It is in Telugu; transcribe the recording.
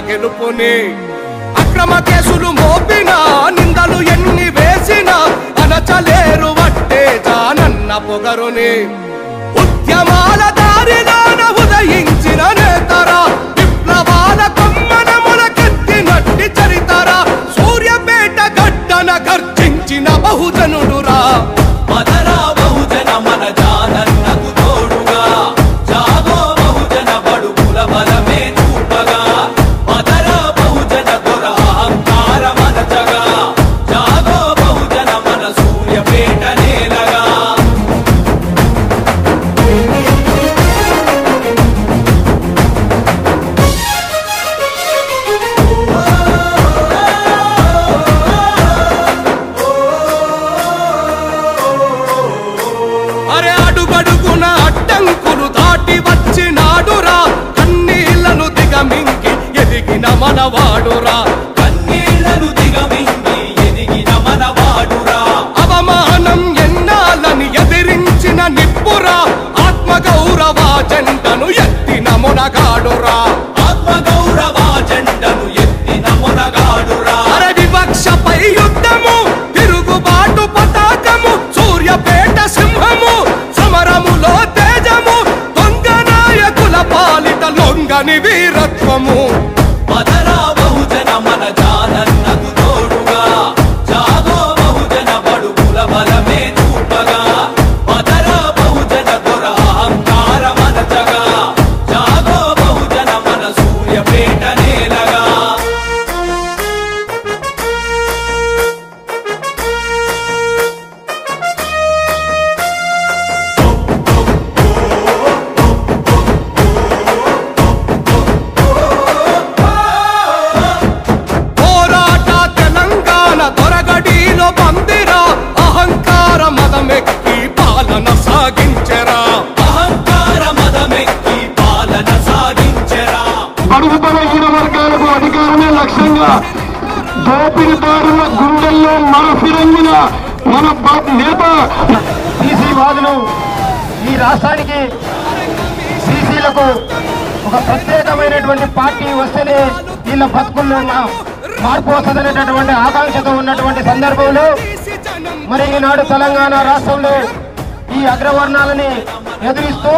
గెలుపుని అక్రమ కేసులు మోపినా నిందలు ఎన్ని వేసినా అనచలేరు వట్టే జానన్న పొగరుని ఉద్యమాల దారిలోన ఉదయించిన నేతరా విప్లవాల కొమ్మనముల కెత్తినట్టి చరితరా సూర్యపేట గడ్డన గర్జించిన బహుజనుడురా మదరా బహుజన మన జానన్నకు తోడుగా జాగో బహుజన బడుగుల బలమే చూపగా అడుగడుగున అడ్డంకులు దాటి వచ్చినాడురా కన్నీళ్లను దిగమింగి ఎదిగిన మనవాడురా కన్నీళ్లను దిగమింగి ఎదిగిన మనవాడురా అవమానం ఎన్నాలని ఎదిరించిన నిప్పురా ఆత్మగౌరవ జెండను ఎత్తిన మునగాడురా ఆత్మగౌరవ జెండను ఎత్తిన మునగాడురా అరే వివక్షపై యుద్ధము తిరుగుబాటు పతాకము సూర్యపేట సింహము సమరములో తేజము దొంగ నాయకుల పాలిట లొంగని వీరత్వము మదరా బహుజన మన జానన్నకు తోడుగా జాగో బహుజన బడుగుల బలమే చూపగా మదరా బహుజన దొర అహంకార మనచగా జాగో బహుజన మన సూర్యపేట నేలగా దొరగడిలో బందిరా అహంకార మదమెక్కి పాలన సాగించరా అహంకార మదమెక్కి పాలన సాగించరా బడుగు బలహీన వర్గాలకు అధికారమే లక్ష్యంగా దోపిడిదారుల గుండెల్లో మరఫిరంగిన మన నేత బీసీ వాదులు ఈ రాష్ట్రానికి బీసీలకు ఒక ప్రత్యేకమైనటువంటి పార్టీ వస్తేనే వీళ్ళ బతుకుల్లో మార్పు వస్తుందనేటటువంటి ఆకాంక్షతో ఉన్నటువంటి సందర్భంలో మరి ఈనాడు తెలంగాణ రాష్ట్రంలో ఈ అగ్రవర్ణాలని ఎదురిస్తూ